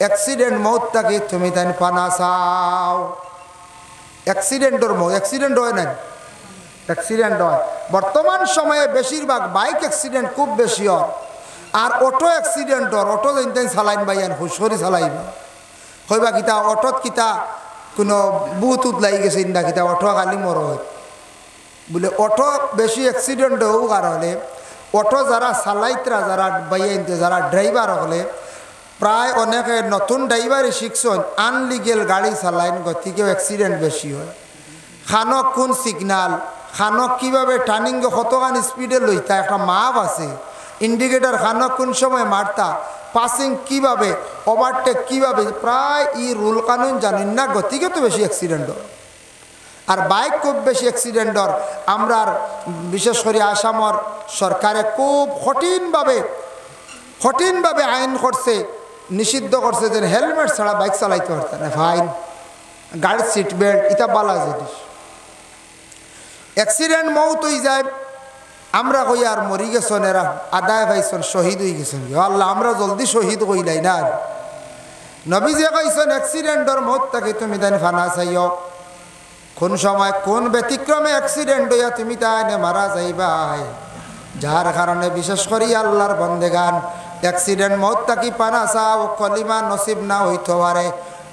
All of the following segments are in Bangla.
অ্যাক্সিডেন্ট মৌতটাকে তুমি তাই পানা চাও। অ্যাক্সিডেন্টর মৌত, অ্যাক্সিডেন্ট হয় না, অ্যাক্সিডেন্ট হয় বর্তমান সময়ে বেশিরভাগ বাইক অ্যাক্সিডেন্ট খুব বেশি হয়। আর অটো অ্যাক্সিডেন্ট হয়, অটো যেন চালাইন বাইয়ান হুশরি চালাইবা হইবা কিতা অটোত কিতা কোনো বুতুত লাগি গেছে না কিতা অটো খালি মর হয় বলে। অটো বেশি অ্যাক্সিডেন্ট হোক কারণে অটো যারা চালাইতরা যারা বাইয়াইতে যারা ড্রাইভার হলে প্রায় অনেকে নতুন ড্রাইভারই শিখছেন আনলিগেল গাড়ি চালাইন, গতিকেও অ্যাক্সিডেন্ট বেশি হয়। খানক কোন সিগনাল, খানক কীভাবে টার্নিং কতখান স্পিডে লইতা একটা মাপ আছে, ইন্ডিকেটার খানক কোন সময় মারতা, পাসিং কিভাবে, ওভারটেক কিভাবে, প্রায় ই রুল কানুন জানেন না, গতিকে তো বেশি অ্যাক্সিডেন্ট হয়। আর বাইক খুব বেশি অ্যাক্সিডেন্ট হয়। আমরা বিশেষ করে আসামর সরকারে খুব কঠিনভাবে আইন করছে, নিষিদ্ধ করছে যে হেলমেট ছাড়া বাইক চালাইতে পারত না, ফাইন, গাড়ির সিট বেল্ট, এটা বালা জিনিস। অ্যাক্সিডেন্ট মৌত হয়ে যায়, আমরা কই আর মরি গেছেন এরা আদায় পাইছেন শহীদ হয়ে গেছেন, আল্লাহ আমরা জলদি শহীদ কইলাই না। নবীজি কইছেন অ্যাক্সিডেন্টর মৌতটাকে তুমি তাই ফানা চাইও। কোন সময় কোন ব্যতিক্রমে অ্যাক্সিডেন্ট হইয়া তুমি তাই মারা যাইবাই, যার কারণে বিশেষ করে আল্লাহর বন্দেগান অ্যাক্সিডেন্ট মৌতটাকে পানা চাও, কলিমা নসিব না হইতে পারে।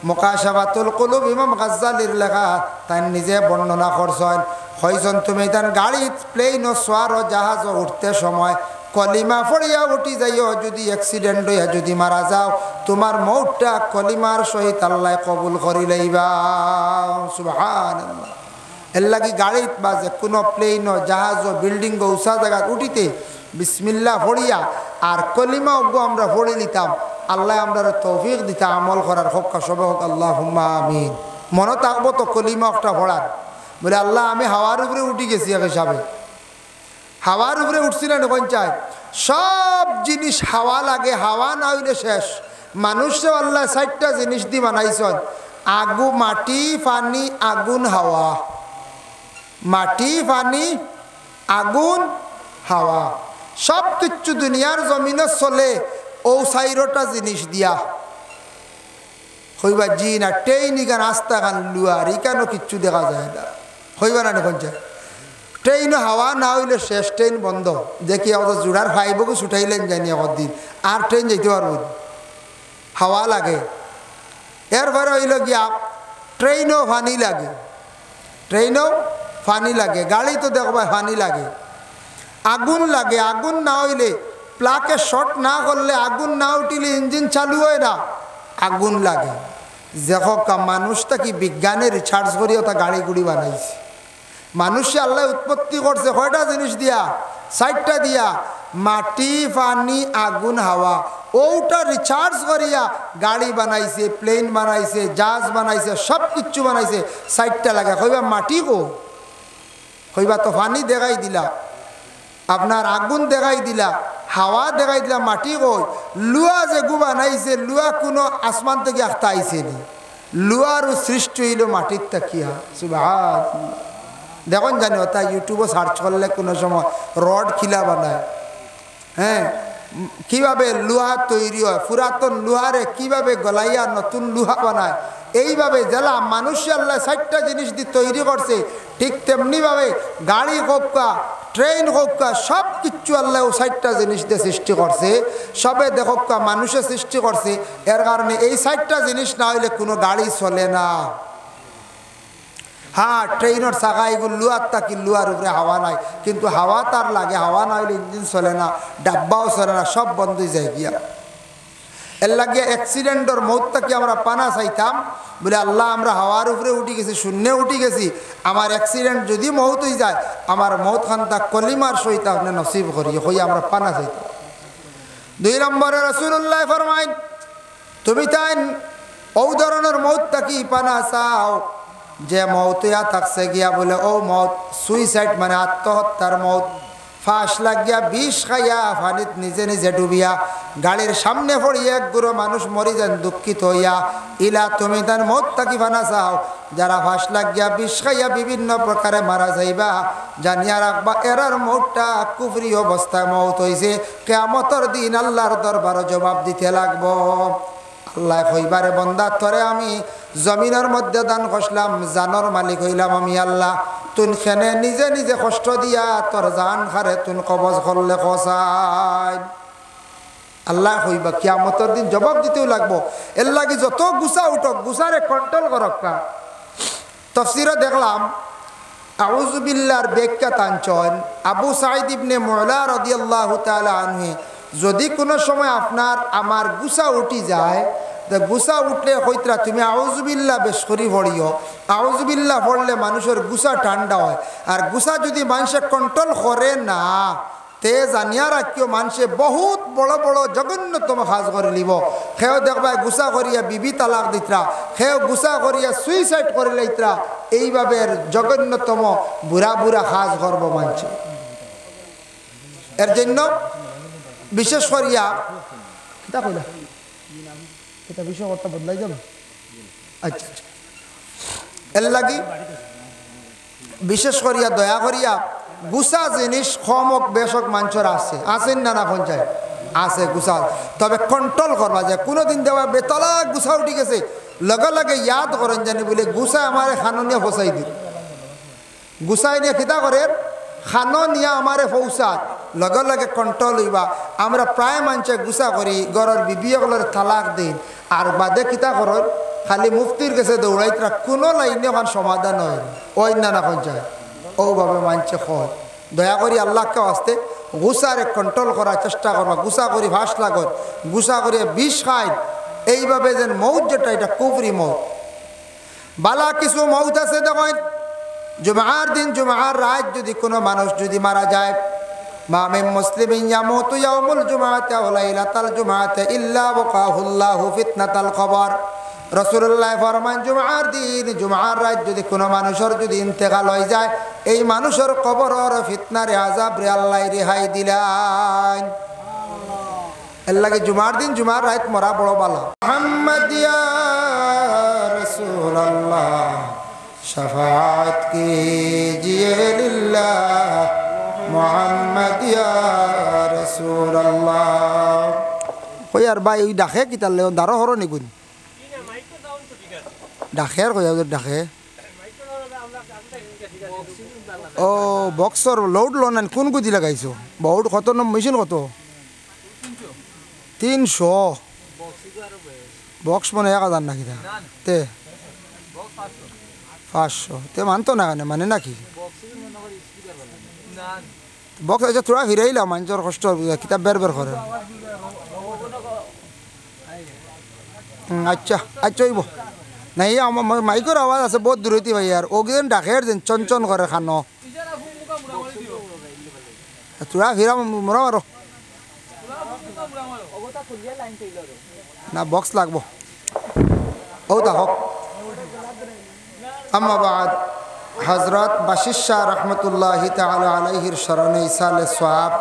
মুকাশাফাতুল কুলুব ইমাম গাজ্জালির লেখা তাই নিজে বর্ণনা করছেন, হইছেন তুমি তার গাড়ি প্লেন ও সোয়ার ও জাহাজ উঠতে সময় কলিমা পড়িয়া উঠি যাইও, যদি অ্যাক্সিডেন্ট হইয়া যদি মারা যাও তোমার মৌতটা কলিমার সহিত আল্লাহ কবুল করি লইবা। সুবহানাল্লাহ। এর লাগি গাড়িত বা যে কোনো প্লেন ও জাহাজ ও বিল্ডিং ও উঁচা জায়গা উঠিতে বিসমিল্লাহ পড়িয়া আর কলিমা অজ্ঞ আমরা পড়ে নিতাম, আল্লাহ আমরা তৌফিক দিতা আমল করার হোক সবে হোক, আল্লাহুম্মা আমিন। মনে থাকবো তো কলিমা একটা পড়ার, বলে আল্লাহ আমি হাওয়ার উপরে উঠি গেছি এক হিসাবে, হাওয়ার উপরে উঠছি না কোন চাই, সব জিনিস হাওয়া লাগে, হাওয়া না হইলে শেষ। মানুষে আল্লাহ 4টা জিনিস দিয়ে বানাইছেন, আগু মাটি পানি আগুন হাওয়া, মাটি পানি আগুন হাওয়া, সব কিছু দুনিয়ার জমিনে চলে ও 4টা জিনিস দিয়া। হইবা জি না ট্রেন গান আস্তা গান লুয়ার ইকানো কিচ্ছু দেখা যায় না, হইবা না এখন চাই। ট্রেন হাওয়া না হইলে শেষ, ট্রেন বন্ধ। দেখি আমাদের জোড়ার ফাইবকে ছুটাইলেন জানি দিন, আর ট্রেন যেতে পারব, হাওয়া লাগে। এরপরে হইল গিয়া ট্রেনও পানি লাগে, ট্রেনও পানি লাগে, গাড়ি তো দেখবা পানি লাগে, আগুন লাগে, আগুন না হইলে প্লাকে শর্ট না করলে আগুন না উঠিলে ইঞ্জিন চালু হয় না, আগুন লাগে। দেখো মানুষটা কি বিজ্ঞানে রিসার্চ করিও তা গাড়ি গুড়ি বানাইছে। মানুষে আল্লাহ উৎপত্তি করছে কয়টা জিনিস দিয়া, 4টা দিয়া, মাটি পানি আগুন হাওয়া। ওটা রিচার্জ করিয়া গাড়ি বানাইছে, প্লেন বানাইছে, জাহাজ বানাইছে, সব কিছু বানাইছে, 4টা লাগে। কইবা মাটি কো, কইবা তো পানি দেখাই দিলা, আপনার আগুন দেখাই দিলা, হাওয়া দেখাই দিলা, মাটি কই। লুয়া যে গু বানাইছে, লুয়া কোনো আসমান থেকে আখতা আইছে নি, লুয়ার সৃষ্টি হইল মাটির তাকিয়া। সুবহানাল্লাহ। দেখুন জানি ওটা ইউটিউবে সার্চ করলে কোনো সময় রড খিলা বানায়, হ্যাঁ, কিভাবে লোহা তৈরি হয়, পুরাতন লোহারে কিভাবে গলাইয়া নতুন লোহা বানায়, এইভাবে জেলা মানুষে আল্লাহ 4টা জিনিস দিয়ে তৈরি করছে। ঠিক তেমনিভাবে গাড়ি হোকা, ট্রেন হোকা, সব কিছু আল্লাহ 4টা জিনিস দিয়ে সৃষ্টি করছে। সবে দেখোকা মানুষে সৃষ্টি করছে, এর কারণে এই 4টা জিনিস না হইলে কোনো গাড়ি চলে না। হ্যাঁ, ট্রেনের চাকা এগুলো লুয়ার থাকি, লুয়ার উপরে হাওয়া নাই, কিন্তু হাওয়া তার লাগে, হাওয়া না হইলে ইঞ্জিন চলে না, ডাব্বাও চলে না, সব বন্ধ হয়ে যায় গিয়া। এর লাগে অ্যাক্সিডেন্টর মৌতটাকে আমরা পানা চাইতাম, বলে আল্লাহ আমরা হাওয়ার উপরে উঠি গেছি, শূন্যে উঠি গেছি, আমার অ্যাক্সিডেন্ট যদি মৌত হয়ে যায়, আমার মৌত খানটা কলিমার সহিত আপনি নসিব করি, হই আমরা পানা চাইতাম। 2 নম্বরে রাসূলুল্লাহ ফরমাইন, তুমি তাই ও ধরনের মৌতটাকে পানা চাও যে মৌতয়া থাকছে গিয়া বলে ও মৌত সুইসাইড মানে আত্মহত্যার মৌত, ফাঁস লাগিয়া বিষ খাইয়া পানিত নিজে নিজে ডুবিয়া গাড়ির সামনে পড়িয়ে এক গুঁড়ো মানুষ মরি যান দুঃখিত হইয়া, ইলা তুমি তার মৌত থাকি ফানা চাও যারা ফাঁস লাগিয়া বিষ খাইয়া বিভিন্ন প্রকারে মারা যাইবা, জানিয়া রাখবা এরার মৌতটা কুফরি অবস্থায় মৌত হয়েছে, কিয়ামতের দিন আল্লাহর দরবারে জবাব দিতে লাগবো। আল্লাহ কইবারে বন্দা তোরে আমি জমিনের মধ্যে দান করলাম, জানর মালিক হইলাম আমি আল্লাহ। তুন খেনে নিজে নিজে কষ্ট দিয়া তোর জান খারে তুন কবজ করলে খসাই। আল্লাহ কইবা কিয়ামতের দিন জবাব দিতেও লাগবো। এর লাগি যত গুছা উঠক গুছারে কন্ট্রোল করক না। তাফসীরে দেখলাম আউযু বিল্লাহর ব্যাখ্যা টানছেন আবু সাঈদ ইবনে মুআলা রাদিয়াল্লাহু তাআলা আনহু, যদি কোনো সময় আপনার আমার গুছা উঠি যায়, তো গুছা উঠলে হইতরা তুমি আউযু বিল্লাহ বেশ করি পড়িও। আউযু বিল্লাহ পড়লে মানুষের গুছা ঠান্ডা হয়। আর গুছা যদি মানুষে কন্ট্রোল করে না, তে জানিয়া রাখিও মানুষে বহুত বড় বড় জঘন্যতম কাজ করে লিব। সেও দেখবা গুছা করিয়া বিবি তালাক দিতরা, সেও গুছা করিয়া সুইসাইড করে লইতরা। এইভাবে জঘন্যতম বুড়া বুড়া কাজ করবো মানুষে। এর জন্য বিশেষ করিয়া বিষয় কথা বদলাই যাবে। আচ্ছা আচ্ছা, এর লাগি বিশেষ করিয়া দয়া করিয়া গুছা জিনিস কমক বেশক মানুষের আছে, আছেন না না পঞ্চায়েত আছে গুছা, তবে কন্ট্রোল করবা যায়। কোনোদিন দেওয়া বেতলা গুছা উঠি গেছে লগে লগে ইয়াদ করেন জানি বলে গুছা আমার খানো নিয়ে ফসাই দিই, গুছাই নিয়ে খিতা করেন খানো নিয়ে আমারে ফৌসাত লগে লগে কন্ট্রোল হইবা। আমরা প্রায় মানুষে গুছা করি ঘরের বিবিগুলোর তালাক দিন, আর বাদে খিতা করেন খালি মুফতির কাছে দৌড়াইতরা, কোনো লাইনে ওখান সমাধান হয় ওই না না পঞ্চায়েত ওভাবে মানছে হয়। দয়া করি আল্লাহকে আসতে গুছারে কন্ট্রোল করার চেষ্টা করবা। গুছা করি ভাস লাগত, গুছা করে বিষ খাই, এইভাবে যেন মৌত যেটা এটা কুফরি মৌত। বালা কিছু মৌত আছে দেখেন, জুমার দিন জুমার রাত যদি কোনো মানুষ যদি মারা যায়, মা মিন মুসলিমিন ইয়ামুতু ইয়াউমুল জুমআতি ওয়া লাইলাতাল জুমআতি ইল্লা ওয়াকাহুল্লাহু ফিতনাতাল কবর। রাসূলুল্লাহ ফরমান জুমার দিন জুমার রাত যদি কোনো মানুষের যদি ইন্তেকাল হয়ে যায়, এই মানুষের কবরের ফিতনারে আযাব রে আল্লাহ রেহাই দিলেন। এর লাগে জুমার দিন জুমার রাত মরা বড় বালা। মুহাম্মদ ইয়া রাসূলুল্লাহ शफाअत कीजिए लिल्लाह मुहम्मद या रसूल अल्लाह। कोई यार भाई डाके किता ले दारो हरो निकुन डाकेर कोई उधर डाके ओ बॉक्सर लोड लोन কোন গুদি লাগাইছো বহুত কত ন মেশিন কত 300 বক্স মানে 1000 নাকি তে 500 তে মানতো না কেন মানে নাকি বক্স আছে তোরা ফিরাইলাম মানুষের কষ্ট কিতাব বের বের করে। আচ্ছা আচ্ছা হইব নাই আমার মাইকের আওয়াজ আছে বহুত দূর হইতে ভাই। আর ওগেন ডাকের যেন চনচন করে খানো তোরা ফিরা মরা মারো না বক্স লাগবো ও তা হোক। अम्मा बाद हज़रत बशीर शाह रहमतुल्लाहि ताला अलैहिर शरणे इसाले स्वाब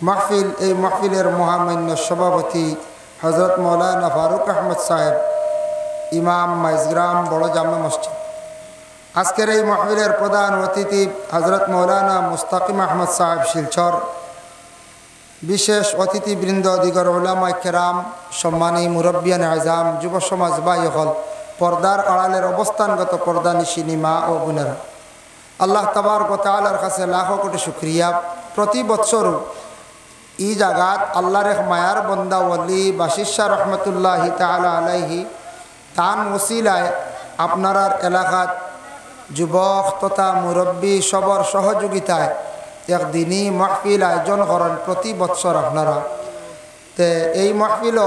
महफिल ए महफिलेर महामान्य सभापति हज़रत मौलाना फारूक अहमद साहेब इमाम माइजग्राम बड़ो जामे मस्जिद। आजकेर এই महफिलेर प्रधान अतिथि हज़रत मौलाना मुस्ताकिम अहमद साहेब शिलचर, विशेष अतिथिबृंद दिगर उलामा केराम, सम्मानी मुरब्बियान आज़ाम, युव समाज भाईসকল, पर्दार आड़ालेर अवस्थानगत पर्दा निशिनी मा और बोनेरा, आल्लाह तबारक व तआलार काछे लाखो कोटी शुक्रिया। प्रति बछर इ जागात आल्लाहर एक मायार बंदा वली बशीर शाह रहमतुल्लाहि ताआला आलैहि तान वसिलाय आपनारार एलाकात যুবক तथा मुरब्बी सबर सहयोगिताय एक दिनी महफिल आयोजन करें प्रति बछर आपनारा। ते এই महफिल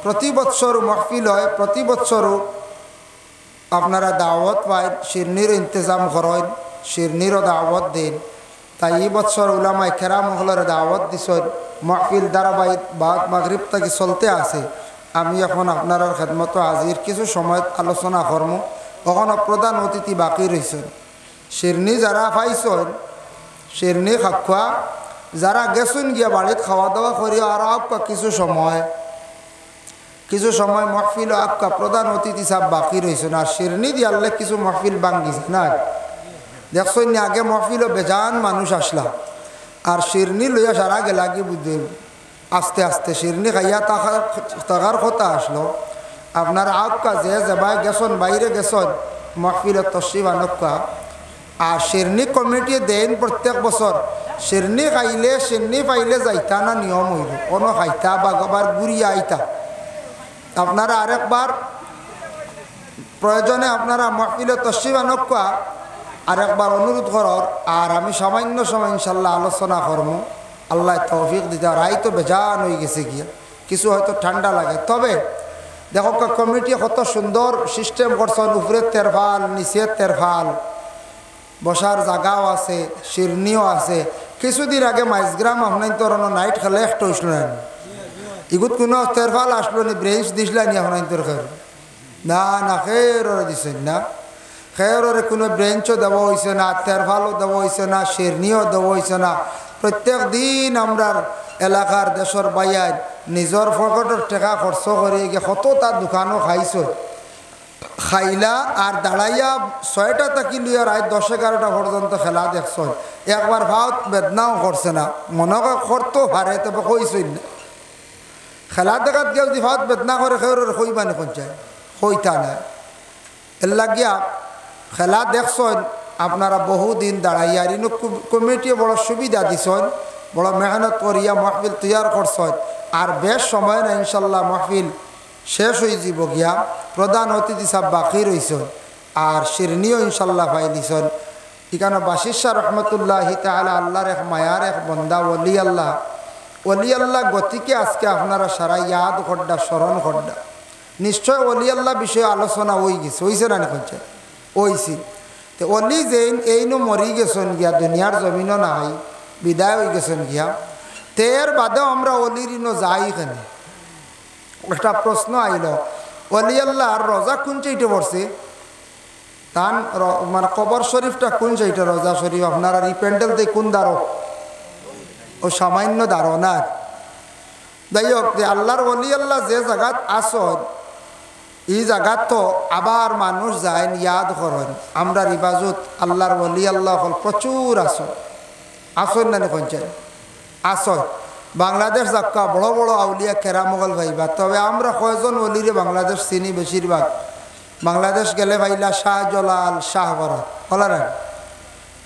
प्रति बछर महफिल है, प्रति बछर আপনারা দাওয়াত পাই, শিরনির ইন্তজাম করেন, শিরনিরও দাওয়াত দিন। তাই এই বছর উলামায়ে কেরাম হলের দাওয়াত দিছেন। মাহফিল ধারাবাহিক বাদ মাগরিব থেকে চলতে আছে। আমি এখন আপনার খেদমত হাজির, কিছু সময় আলোচনা করব। ওখানে প্রধান অতিথি বাকি রয়েছেন। শিরনি যারা পাইছেন শিরনি খাওয়া, যারা গেছেন গিয়া বাড়িতে খাওয়া দাওয়া করি আর আপকা কিছু সময় महफिल आपका प्रधान अतिथि साहब बाकी रही और शिरनी दियाले किस महफिल भांगी ना देखो आगे महफिल बेजान मानुष आसला और शिरनी लइया सारा गेला कि बुझे আস্তে আস্তে শিরনি খাইয়া থাকার কথা আসলো। আপনার আক্কা যে যাবাই গেছন বাইরে গেছন মাহফিলত তশরিফ আনক্কা। আর শিরনি কমিটি দেন প্রত্যেক বছর শিরনি খাইলে শিরনি পাইলে যাইতা না নিয়ম হইল কোনো খাইতা বা গবার ঘুরিয়া আইতা। আপনারা আরেকবার প্রয়োজনে আপনারা মাহফিলত তশরিফ আনক্কা আরেকবার অনুরোধ করর। আর আমি সামান্য সময় ইনশাল্লাহ আলোচনা করবো। আল্লাহ তৌফিক দিতে। রাই তো বেজান হয়ে গেছে গিয়া, কিছু হয়তো ঠান্ডা লাগে। তবে দেখো কমিটি কত সুন্দর সিস্টেম করছেন, উপরের তেরফাল নিচের তেরফাল, বসার জায়গাও আছে, শিরনিও আছে। কিছুদিন আগে মাইজগ্রাম আপনার তো নাইট খেলে একটা হইসল না, ইগুত কোনো তেরফাল আসলো নি, ব্রেঞ্চ দিসলানি আপনার তোর খের না না খেররে দিছেন না, খেররে কোনো ব্রেঞ্চও দেওয়া হয়েছে না, তেরফালও দেওয়া হয়েছে না, শিরনিও দেওয়া হয়েছে না। প্রত্যেক দিন আমরা এলাকার দেশের বাইর নিজের পকেটের টাকা খরচ করে গিয়ে কত তার দোকানও খাইছ খাইলা আর দাঁড়াইয়া 6টা থেকে লিয়ে রাত 10-11টা পর্যন্ত খেলা দেখছ। একবার ভাত বেদনাও করছে না, মনে করতো হারে তবে কইসই না। খেলা দেখাত গিয়ে যদি ভাত বেদনা করে খেয়ে কইবানি পঞ্চায়েত কইতা না। এর লাগিয়া খেলা দেখছেন আপনারা বহুদিন দাঁড়াইয়া। আর কমিটি বড় সুবিধা দিছেন, বড় মেহনত করিয়া মাহফিল তৈয়ার করছেন। আর বেশ সময় না ইনশাল্লাহ মাহফিল শেষ হয়ে যাব গিয়া। প্রধান অতিথি সব বাকি রয়েছেন আর শিরনিও ইনশাল্লাহ পাইলিছেন। এখানে বাশির শাহ রহমতুল্লাহি তাআলা আল্লাহর এক মায়ার এক বন্দা ওলি আল্লাহ। ওলি আল্লাহ গতিকে আজকে আপনারা সারা ইয়াদ করডা স্মরণ করডা। নিশ্চয় ওলি আল্লাহ বিষয়ে আলোচনা হয়ে গেছে, হয়েছে না নিখছে ওইছি। তো অলি যেইন এইনো মরি গেছেন গিয়া, দুনিয়ার জমিনও নাই, বিদায় হয়ে গেছেন গিয়া। তের বাদেও আমরা অলির ইনো যাই কেন? একটা প্রশ্ন আইল, অলি আল্লাহর রোজা কোন চাইটে পড়ছে? তান মানে কবর শরীফটা কোন চাইটে? রোজা শরীফ আপনার আর এই প্যান্ডেল দিয়ে কোন দাঁড়ো? ও সামান্য দাঁড়ো না। যাই হোক, যে আল্লাহর অলি আল্লাহ যে জায়গাত আসন এই জায়গাত তো আবার মানুষ যায় ইয়াদ করেন। আমরা রিবাজত আল্লাহর ওলি আল্লাহ হল প্রচুর আসন আসন না পঞ্চায়েত আসন। বাংলাদেশ যাক্কা বড় বড় আউলিয়া কেরামগল ভাইবা। তবে আমরা কয়জন অলিরে বাংলাদেশ চিনি? বেশিরভাগ বাংলাদেশ গেলে ভাইলা শাহজালাল, শাহবরাত হলার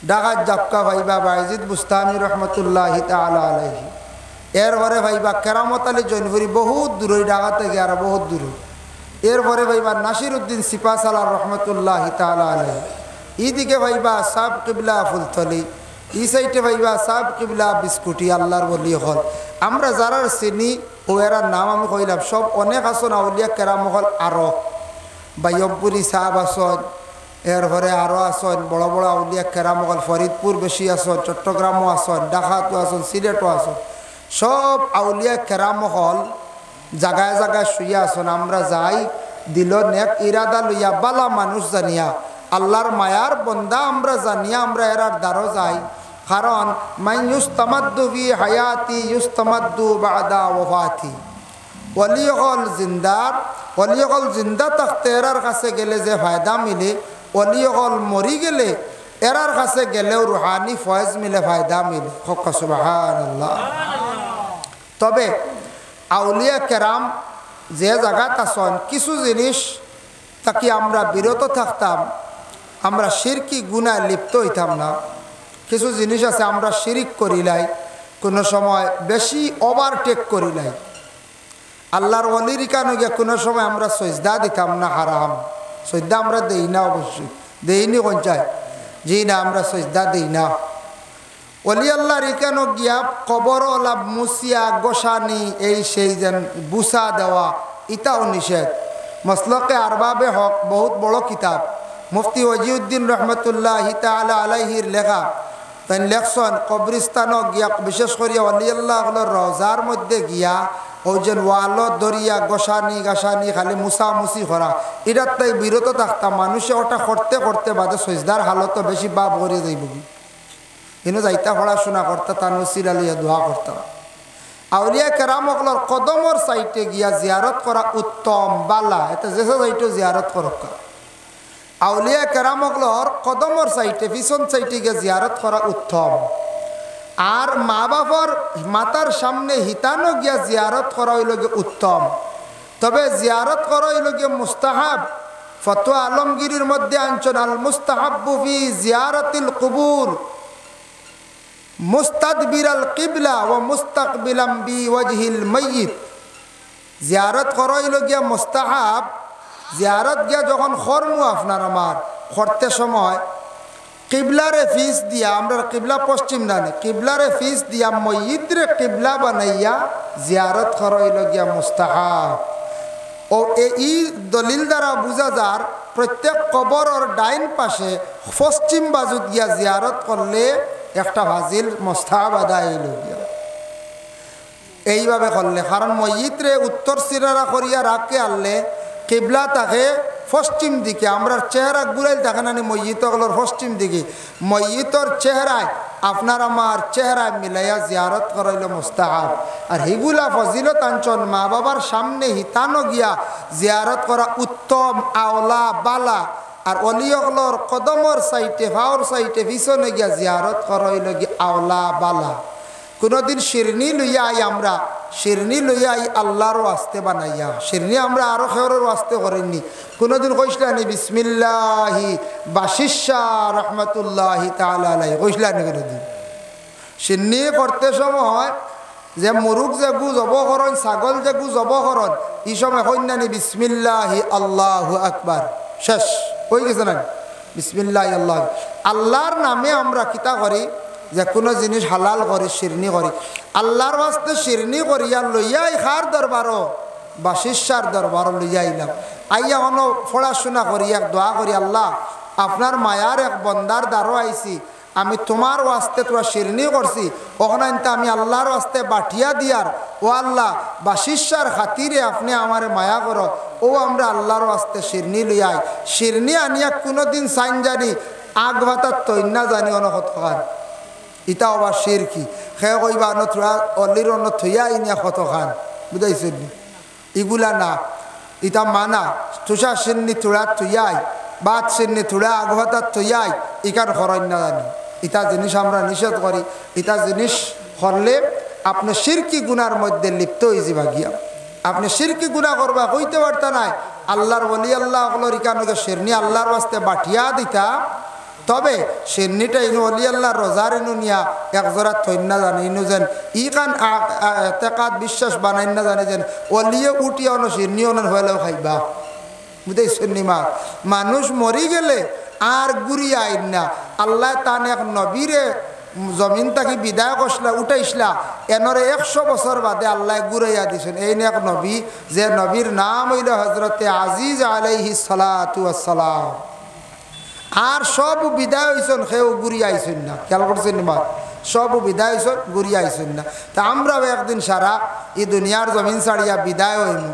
ডাকাত জাক্কা ভাইবা বাইজিদ বুস্তামি রহমতুল্লাহি তাআলা আলাইহি। এরপরে ভাইবা কেরামত আলী জৈনপুরি, বহুত দূরই ডাকাত থেকে আর বহুত দূর। এরপরে ভাইবা নাসির উদ্দিন সিপাসালার রহমতুল্লাহি তাআলা আলাইহি। এইদিকে ভাইবা সাব কিবলা ফুলতলি, এই সাইডে ভাইবা সাব কিবলা বিস্কুটি আল্লাহর ওলি হল। আমরা যারা চিনি ও এরার নাম আমি কইলাম সব অনেক আসন আউলিয়া কেরাম হল। আরও বাইয়বপুরি সাহাব আসন, এরপরে আরও আসন বড় বড় আউলিয়া কেরাম হল। ফরিদপুর বেশি আসন, চট্টগ্রামও আসন, ঢাকাতো আসন, সিলেটও আসন। সব আউলিয়া কেরাম হল জায়গায় জায়গায় শুইয়া আসন। আমরা যাই দিল নেক ইরাদা লইয়া, বালা মানুষ জানিয়া, আল্লাহর মায়ার বন্দা আমরা জানিয়া আমরা এরার দ্বারও যাই। কারণ মাই ইউস্তামাদ্দু ফি হায়াতি ইউস্তামাদ্দু বাদা ওয়াফাতি। ওলি হল জিন্দার, ওলি হল জিন্দা থাকতে এরার কাছে গেলে যে ফায়দা মিলে, ওলি হল মরি গেলে এরার কাছে গেলেও রুহানি ফয়েজ মিলে, ফায়দা মিলে। সুবহানাল্লাহ। তবে আউলিয়া কেরাম যে জায়গাত আসন কিছু জিনিস তাকে আমরা বিরত থাকতাম, আমরা শিরকি গুনায় লিপ্ত হইতাম না। কিছু জিনিস আছে আমরা শিরিক করিলাই, কোনো সময় বেশি ওভারটেক করিলাই। আল্লাহর ওলির কানে গিয়ে কোনো সময় আমরা সজদা দিতাম না, হারাম। সজদা আমরা দেই না, অবশ্যই দেইনি পঞ্চায়েত জি না, আমরা সজদা দেই না। অলি আল্লাহর ইকানো গিয়া কবর লাভ মুসিয়া গোসানি এই সেই যেন বুসা দেওয়া, ইটাও নিষেধ। মসলকে আরবাবে হক বহুত বড় কিতাব, মুফতি ওয়াজিউদ্দিন রহমতুল্লাহি তাআলা আলাইহির লেখা। তাই লেখছেন কবরিস্তানও গিয়া বিশেষ করিয়া অলি আল্লাহর রওজার মধ্যে গিয়া ও যেন ওয়ালত দরিয়া গোসানি গাসানি খালি মুসামুসি করা, এটার তাই বিরত থাকতাম। মানুষে ওটা করতে করতে বাদে সজদার হালত বেশি বাপ করে যাইব। কিন্তু যাইতা পড়াশোনা করতে তানুসির আলিয়া দোয়া করতাম। আউলিয়া কেরাম অকলর কদমর সাইটে গিয়া জিয়ারত করা উত্তম বালা, এটা যেসা সাইটে জিয়ারত করকা। আউলিয়া কেরাম অকলর কদমর সাইটে পিছন সাইটে গিয়া জিয়ারত করা উত্তম। আর মা বাবার মাতার সামনে হিতানো গিয়া জিয়ারত করা হইল গিয়ে উত্তম, তবে জিয়ারত করা হইল গিয়ে মুস্তাহাব। ফতোয়া আলমগীরের মধ্যে আনছেন আল মুস্তাহাব্বু ফি জিয়ারাতিল কুবুর মুস্তাদবিরাল কিবলা ওয়া মুস্তাকবিলাম বিওয়াজহিল মাইয়িত। জিয়ারত করা হইল গিয়া মুস্তাহাব। জিয়ারত গিয়া যখন করমু আপনার আমার করতে সময় কিবলারে ফিস দিয়া, আমরা কিবলা পশ্চিম নানি, কিবলারে ফিস দিয়া ময়িদরে কিবলা বানাইয়া জিয়ারত করা হইল গিয়া মুস্তাহাব। ও এই দলিল দ্বারা বুঝা যার প্রত্যেক কবরের ডাইন পাশে পশ্চিম বাজুত গিয়া জিয়ারত করলে একটা ফাজিল মুস্তাহাব আদায় হইল গিয়া। এইভাবে করলে, কারণ ময়িদরে উত্তর সিরারা করিয়া রাখে আনলে কিবলা তাকে পশ্চিম দিকে, আমরা চেহারা ঘুরাইল থাকে না ময়িতগুলোর পশ্চিম দিকে, ময়িতর চেহারায় আপনার আমার চেহারায় মিলাইয়া জিয়ারত করাইল মুস্তাহাব। আর হিগুলা ফজিলত আঞ্চন মা বাবার সামনে হিতানো গিয়া জিয়ারত করা উত্তম, আওলা, বালা। আর অলিয়গুলোর কদমর সাইটে ভাওর সাইটে পিছনে গিয়া জিয়ারত করাইল গিয়া আওলা, বালা। কোনোদিন শিরনি লইয়া আই, আমরা শিরনি লইয়া আই আল্লাহর ওয়াস্তে বানাইয়া, শিরনি আমরা আরো খেয়রের ওয়াস্তে করেননি। কোনোদিন কইসলানি বিসমিল্লাহি বাশিশা রহমতুল্লাহি তাআলা আলাইহি, কইসলানি কোনোদিন? শিরনি করতে সময় যে মুরুগ যে গু জব করন, ছাগল যে গু জব করন, এই সময় কইনানি বিসমিল্লাহি আল্লাহু আকবার, শেষ হয়ে গেছে না? বিসমিল্লাহি আল্লাহ, আল্লাহর নামে আমরা কিতা করি, যে কোনো জিনিস হালাল করি, শিরনি করি আল্লাহর ওয়াস্তে, শিরনি করিয়া লইয়াই খার দরবারও বা শিষ্যার দরবারও লইয়া আইলাম। আইয়া অন পড়াশোনা করি, এক দোয়া করি, আল্লাহ আপনার মায়ার এক বন্দার দ্বারও আইছি, আমি তোমার ওয়াস্তে তোরা শিরনি করছি, ওখানে আমি আল্লাহর ওয়াস্তে বাটিয়া দিয়ার, ও আল্লাহ বা শিষ্যার খাতিরে আপনি আমার মায়া করো। ও আমরা আল্লাহর ওয়াস্তে শিরনি লইয়াই, শিরনি আনিয়া কোনোদিন সাইন জানি আগ ভাতার তৈন্যা জানি অনকত খান, ইটা আবার শিরকি। সে কইবা অন্য থোড়া অলির অন্য থইয়া ইনিয়া কত খান, বুঝাইছেন? এগুলা না, ইটা মানা তুষা সিন্নি থোড়া থইয়াই, বাদ সিন্নি থোড়া আগভাতার থইয়াই, ইকার খরণ না জানি। ইটা জিনিস আমরা নিষেধ করি। ইটা জিনিস করলে আপনি শিরকি গুনার মধ্যে লিপ্ত হয়ে যাবা গিয়া। আপনি শিরকি গুণা করবা কইতে পারতা নাই, আল্লাহর ওলি আল্লাহ হলোর ইকানকে শিরনি আল্লাহর বাস্তে বাটিয়া দিতা, তবে শিরনিটা ইনু অলি আল্লাহ রোজার ইনু নিয়া একজোড়া থইন না জানে, ইনু যেন ই কান এতেকাত বিশ্বাস বানাই না জানে, যেন অলিয়ে উঠিয়া অন শিরনি অনন হইলেও খাইবা, বুঝেছেন নি? মা মানুষ মরি গেলে আর গুড়িয়া আইন না। আল্লাহ তান এক নবীরে জমিন তাকে বিদায় করছিলা, উঠাইছিলা, এনরে 100 বছর বাদে আল্লাহ ঘুরাইয়া দিছেন। এই এক নবী, যে নবীর নাম হইল হজরতে আজিজ আলাইহিস সালাতু ওয়াস সালাম। আর সব বিদায় হয়েছেন, সেও ঘুরিয়ে আইসেন না, খেয়াল করছেন মা? সব বিদায় হয়েছেন, ঘুরিয়ে আইসেন না। তা আমরাও একদিন সারা এই দুনিয়ার জমিন ছাড়িয়া বিদায় হইমু,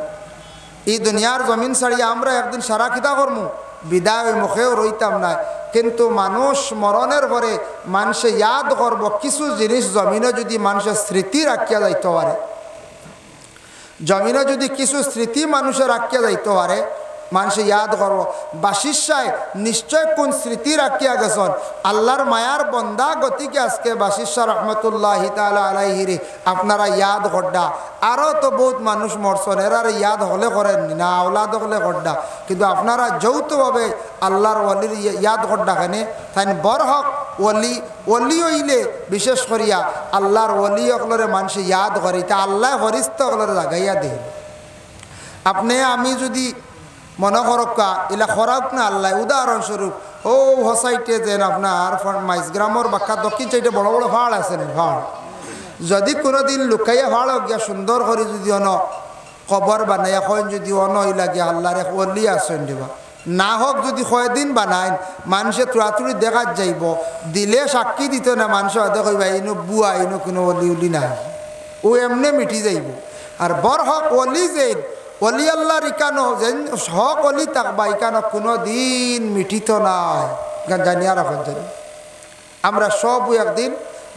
এই দুনিয়ার জমিন ছাড়িয়া আমরা একদিন সারা কিতা করমু, বিদায় হইমু, সেও রইতাম না। কিন্তু মানুষ মরণের পরে মানুষে ইয়াদ করব কিছু জিনিস, জমিনে যদি মানুষের স্মৃতি রাখিয়া যাইতে পারে, জমিনে যদি কিছু স্মৃতি মানুষের রাখিয়া যাইতে পারে, মানুষে ইয়াদ করব। বাশিষ্যায় নিশ্চয় কোন স্মৃতি রাখিয়া গেছেন আল্লাহর মায়ার বন্দা গতিকে আজকে বাশিষ্যা রহমতুল্লাহ তাআলা আলাইহিরে আপনারা ইয়াদ করডা। আরও তো বহুত মানুষ মরছেন, এরার ইয়াদ হলে করেননি না, আওলাদ হলে করডা, কিন্তু আপনারা যৌথভাবে আল্লাহর ওলির ইয়াদ করডা কেনে তাই বরহক ওলি, ওলি হইলে বিশেষ করিয়া আল্লাহর ওলি অকলরে মানুষে ইয়াদ করে, তা আল্লাহ হরিস্ত অকলরে জাগাইয়া দেন। আপনি আমি যদি মনে করক্কা এলা খরাক না আল্লাহ, উদাহরণস্বরূপ ও হসাইটে যেন আপনার মাইজগ্রামর বাক্কা দক্ষিণ সাইডে বড় বড় ভাড় আছে না, ভাড় যদি কোনোদিন লুকাইয়া ভাড় গিয়া সুন্দর করে যদি অন কবর বানাইয়া কইন, যদি অন ইলা গিয়া আল্লাহর এক ওলি আসেন দিবা না হোক, যদি কয়দিন বানাইন মানুষে তুড়াতুড়ি দেখা যাইব, দিলে সাক্ষী দিত না, মানুষ হয়তো কইবা ইনো বুয়া, ইনো কোনো অলি উলি নাই, ও এমনি মিটি যাইব। আর বর হক অলি যে অলি আল্লাহর ইকানো যেন হক অলি থাকবা, ইকানো কোনো দিন মিঠিত নাই, জানিয়া রাখেন। জানি আমরা সব একদিন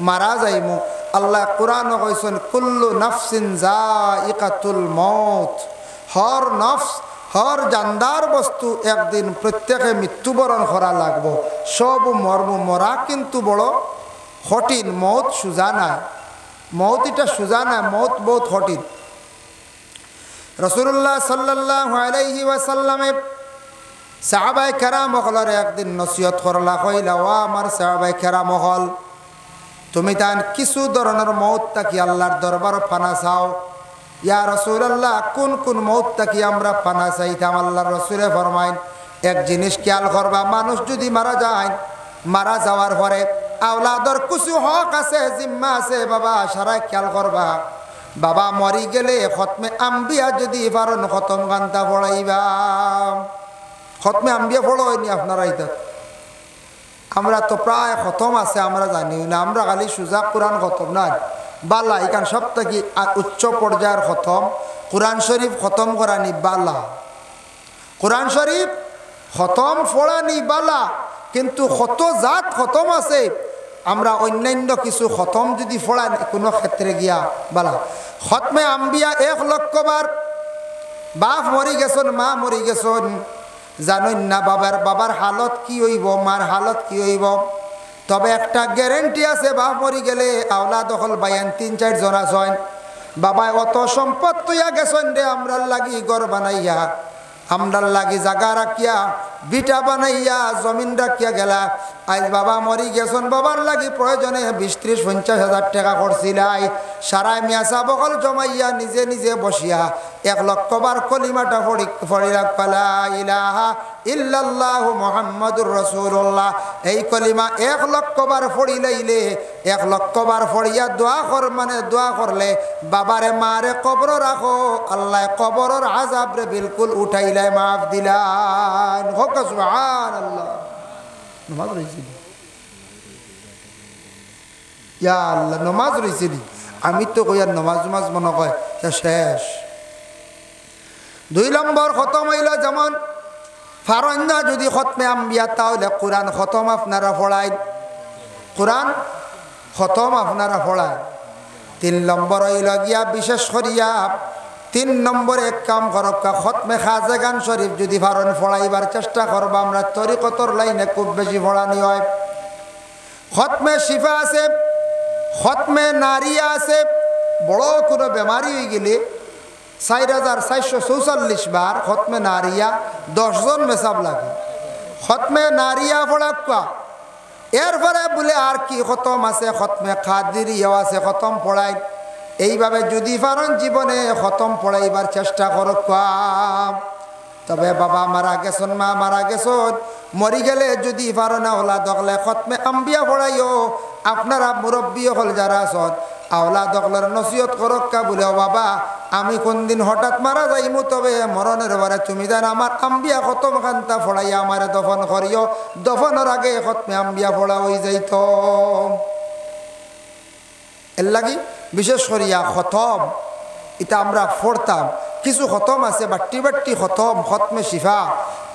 মারা যাইমু। আল্লাহ কোরআন কইছেন কুল্লু নাফসিন যায়িকাতুল মউত, হর নফস, হর জানদার বস্তু একদিন প্রত্যেকে মৃত্যুবরণ করা লাগবো, সব মরমু, মরা কিন্তু বড় কঠিন, মৌত সোজা নাই, মৌত এটা সোজা নাই, মৌত বহুত কঠিন। রাসূলুল্লাহ সাল্লাল্লাহু আলাইহি ওয়াসাল্লামে সাহাবায়ে কেরাম হলের একদিন নসিহত করলা, কইলা ও আমার সাহাবায়ে কেরাম হল, তুমি তান কিছু ধরনের মৌত তাকি আল্লাহর দরবার পানা চাও। ইয়া রাসূলুল্লাহ, কোন কোন মৌত তাকি আমরা পানা চাইতাম? আল্লাহর রাসূলে ফরমাইন, এক জিনিস খেয়াল করবা, মানুষ যদি মারা যায়, মারা যাওয়ার পরে আওলাদর কিছু হক আছে, জিম্মা আছে, বাবা সারা খেয়াল করবা। বাবা মরি গেলে খতমে আম্বিয়া যদি পারেন খতম গান্তা পড়াইবা। খতমে আম্বিয়া পড়ো হয়নি আপনারা? এটা আমরা তো প্রায় খতম আছে, আমরা জানি না, আমরা খালি সুজা কোরআন খতম না বালা, এখান সব থেকে উচ্চ পর্যায়ের খতম কোরআন শরীফ খতম করানি বালা। কোরআন শরীফ খতম পড়ানি বালা, কিন্তু কত জাত খতম আছে, আমরা অন্যান্য কিছু খতম যদি পড়ান কোনো ক্ষেত্রে গিয়া বালা। খতমে আম্বিয়া 1 লক্ষ বার। বাপ মরি গেছন, মা মরি গেছন, জানেন না বাবার হালত কি হইব, মার হালত কি হইব। তবে একটা গ্যারেন্টি আছে, বাপ মরি গেলে আওলাদ হল বায়ান 3-4 জন আছেন। বাবা অত সম্পদ তৈয়া গেছেন রে, আমরার লাগি ঘর বানাইয়া, আমরার লাগি জাগা রাখিয়া, বিটা বানাইয়া, জমিন রাখিয়া গেলা। আজ বাবা মরি গেছেন, বাবার লাগি প্রয়োজনে 20-30-50 হাজার টাকা করছিলাই, সারাই মিয়াসা বকল জমাইয়া নিজে নিজে বসিয়া 1 লক্ষ বার কলিমাটা পড়ি রাখবা, লা ইলাহা ইল্লাল্লাহু মুহাম্মাদুর রাসূলুল্লাহ। এই কলিমা 1 লক্ষ বার পড়ি লাইলে, 1 লক্ষ বার পড়িয়া দোয়া কর, মানে দোয়া করলে বাবারে মারে কবর রাখো, আল্লাহ কবরের আযাব রে বিলকুল উঠাইলাই, মাফ দিলান। হোক সুবহানাল্লাহ। নমাজ রইছি, ইয়া আল্লাহ, নমাজ রইছি। আমি তো কইয়ার নমাজ মনে কয় শেষ। 2 নম্বর খতম হইল, যেমন ফারন্না যদি খতমে আম্বিয়া, তাহলে কোরআন খতম আপনারা পড়ায়, কোরআন খতম আপনারা পড়ায়। 3 নম্বর হইল গিয়া বিশেষ করিয়া 3 নম্বরে এক কাম করবা, খতমে খাজেগান শরীফ যদি ফারন পড়াইবার চেষ্টা করবা। আমরা তরিকতর লাইনে খুব বেশি পড়ানি হয়। খতমে শিফা আছে, খতমে নারিয়া আছে। বড় কোনো বেমারি হয়ে গেলে 4444 বার খতমে নারিয়া 10 জন মেসাব লাগে। খতমে নারিয়া পড়া, এরপরে বলে আর কি খতম আছে, খতমে কাদেরিয়াও আছে, খতম পড়াই। এইভাবে যদি পারেন জীবনে খতম পড়াইবার চেষ্টা করো। তবে বাবা মারা গেছেন, মা মারা গেছেন, মরি গেলে যদি পারো না ওলা দখলে খতমে আম্বিয়া পড়াইও। আপনারা মুরব্বী হল যারা আছেন, আওলা দখলের নসিহত করক্কা বলে, বাবা আমি কোন দিন হঠাৎ মারা যাইমু, তবে মরণের বারে তুমি জান আমার আম্বিয়া খতম খান্তা পড়াইয়া আমার দফন করিও। দফনের আগে খতমে আম্বিয়া পড়া হয়ে যাইত। এর লাগি বিশেষ করিয়া খতম এটা আমরা পড়তাম। কিছু খতম আছে বাট্টি বাট্টি খতম, খতমে শিফা,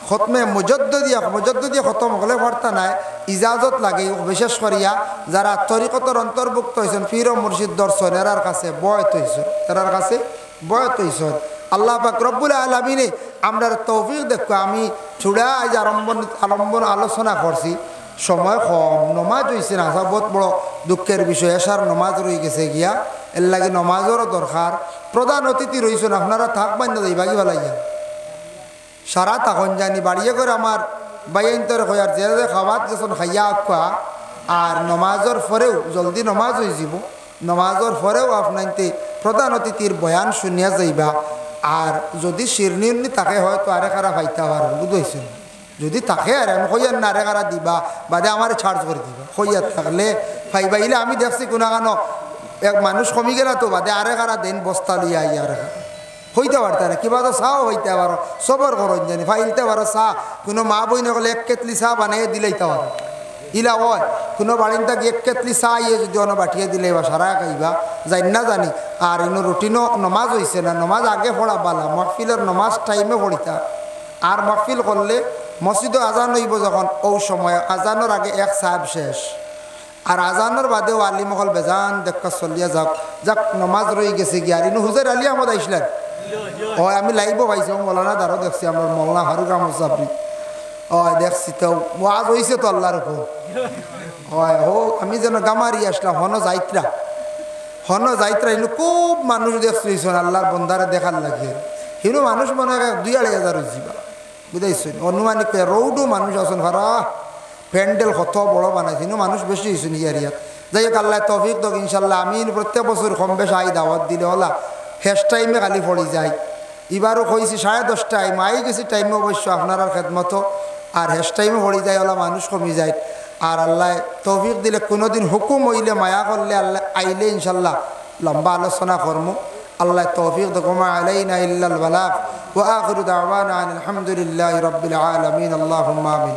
খতমে মুজদ্দদিয়া খতম হলে পড়তা নাই, ইজাজত লাগে। বিশেষ করিয়া যারা তরিকতর অন্তর্ভুক্ত হয়েছেন, পীর ও মুর্শিদ দর্শন, এরার কাছে বয়ত হয়েছেন, এরার কাছে বয়ত হয়েছেন। আল্লাহ পাক রব্বুল আলামিনে আমরা তৌফিক দেখো। আমি চূড়া আজ আলম্বন আলোচনা করছি, সময় কম, নমাজ হয়েছে না, বহুত বড় দুঃখের বিষয়। এসার নমাজ রয়ে গেছে গিয়া, এর লাগে নমাজেরও দরকার। প্রধান অতিথি রয়েছেন, আপনারা থাকবেন না, বাগি বেলাইয়া সারা তখন জানি বাড়িয়ে করে আমার বাইন্তর হইয়ার যে খাওয়াত গেছেন খাইয়া আঁকা। আর নমাজের পরেও জলদি নমাজ হয়ে যাব, নমাজের পরেও আপনাইতে প্রধান অতিথির বয়ান শুনিয়া যাইবা। আর যদি শিরনি উন্নি তাকে হয়তো আরে কারা পাইতে পারেন, বুঝেছেন? যদি তাকে আর আমি হইয়ার না আরে কারা দিবা, বাদে আমার চার্জ করে দিবা। হইয়ার থাকলে পাইবাইলে আমি দেখছি কোনো কেন এক মানুষ কমি গেল তো বাদে আরে কারা দেন বস্তা লিয়া আইয়া আরে কারা হইতে পারত না। কিবা তো চাও হইতে পারো, সবর করন জানি ফাইলতে পারো চা। কোনো মা বই নকলে 1 কেতলি চা বানাইয়ে দিলেইতে পারো, ইলা হয়। কোনো বাড়ির তাকে 1 কেতলি চা ইয়ে যদি অন্য বাটিয়ে দিলে বা সারা খাইবা জানি না জানি। আর ইনো রুটিনও নমাজ হয়েছে না, নমাজ আগে পড়া বালা, মহফিলের নমাজ টাইমে পড়িতা। আর মহফিল করলে মসজিদও আজান হইব যখন, ও সময় আজানোর আগে 1 সাহেব শেষ। আর আজানোর বাদেও আলিমহল বেজান দেখা চলিয়া যাক যাক নমাজ রয়ে গেছে গিয়ে। আর ইনো হুজের আলী আহমদ আইসলেন, ও আমি লাইভও পাইছি, মৌলানা দ্বারও দেখছি, আমার মৌলানা হারুক আহমদ সাবরি। হয় দেখছি তো ওয়াজ হয়েছে তো আল্লাহর হুকুম হয় হো আমি যেন গামারি আসলাম হন যাইত্রা ইনু খুব মানুষ দেখছি আল্লাহর বন্দারে দেখার লাগে হিনু মানুষ মনে হয় 2,500 হয়েছি বা বুঝাইছেন অনুমানিক রৌডও মানুষ আছেন ভাড়া প্যান্ডেল কত বড় বানাইছে হিনু মানুষ বেশি হয়েছেন ইয়ারিয়াত যাই হোক আল্লাহ তৌফিক তো ইনশাল্লাহ আমি প্রত্যেক বছর কম বেশ আই দাওয়াত দিলে হলা শেষ টাইমে খালি পড়ি যায় এবারও কইছি 10:30 আই গেছি টাইমে অবশ্য আপনার খেদমত আর শেষ টাইমে পড়ি যায় হলা মানুষ কমি যায় আর আল্লাহ তৌফিক দিলে কোনোদিন হুকুম হইলে মায়া করলে আল্লাহ আইলে ইনশাল্লাহ লম্বা আলোচনা করমু আল্লাহ তৌফিক দকুমা আলাইনা ইল্লাল বালাগ ওয়া আখিরু দাওয়ানা আলহামদুলিল্লাহি রাব্বিল আলামিন আল্লাহুম্মা আমিন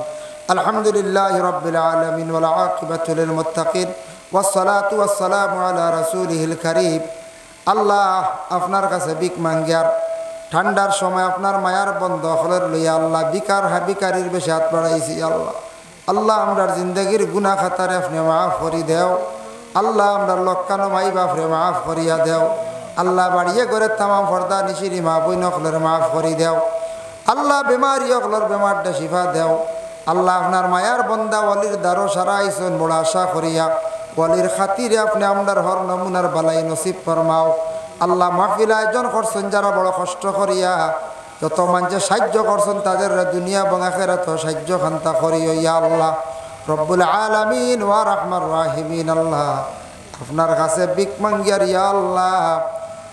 আলহামদুলিল্লাহি রাব্বিল আলামিন ওয়াল আকিবাতু লিল মুত্তাকিন ওয়াসসালাতু ওয়াসসালামু আলা রাসূলিহিল কারীম আল্লাহ আপনার কাছে ভিক মাঙ্গিয়ার ঠান্ডার সময় আপনার মায়ার বন্ধ হলের লইয়া আল্লাহ বিকারির বেশি হাত বাড়াইছি আল্লাহ আমরার জিন্দগির গুনাহ খাতারে আপনি মাফ করি দেও আল্লাহ আমরার লক্কানো মাই বাপরে মাফ করিয়া দেও আল্লাহ বাড়িয়ে করে তামাম ফর্দা নিশিরি মা বইন হলের মাফ করি দেও আল্লাহ বেমারি হলর বেমারটা শিফা দেও আল্লাহ আপনার মায়ার বন্দা ওয়ালির দ্বারো সারা আইসন বড় আশা করিয়া ওয়ালির খাতিরে আপনি আমরার হর নমুনার বালাই নসিব ফরমাও আল্লাহ মাহফিল আয়োজন করছেন যারা বড় কষ্ট করিয়া যত মানুষে সাহায্য করছেন তাদের দুনিয়া এবং আখিরাত সাহায্য খান্তা করিও ইয়া আল্লাহ রব্বুল আলামিন ওয়া রাহমার রাহিমিন আল্লাহ আপনার কাছে ভিক মাঙ্গিয়ার ইয়া আল্লাহ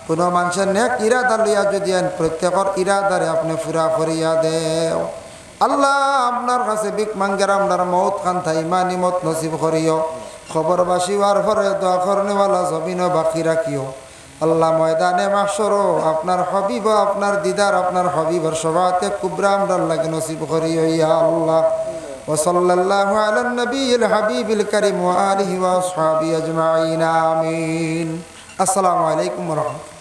কোনো মানুষের নেক ইরাদা লইয়া যদি প্রত্যেকের ইরাদারে আপনি পুরা করিয়া দেও আল্লাহ আপনার কাছে ভিক মাঙ্গিয়ার আপনার মৌত খান্তা ইমানি মত নসিব করিও খবরবাসী হওয়ার পরে দোয়া করনেওয়ালা জমিনও বাকি রাখিও আল্লাহ ময়দানে মাহশরও আপনার হবিব আপনার দিদার আপনার হবিবর সবাতে কুবরা আমরার লাগে নসিব করিও ইয়া আল্লাহ ওয়া সাল্লাল্লাহু আলান নবিয়িল হাবিবিল কারীম ওয়া আলিহি ওয়া আসহাবিহি আজমাইন আমিন আসসালামু আলাইকুম ওয়া রাহমাতুল্লাহ।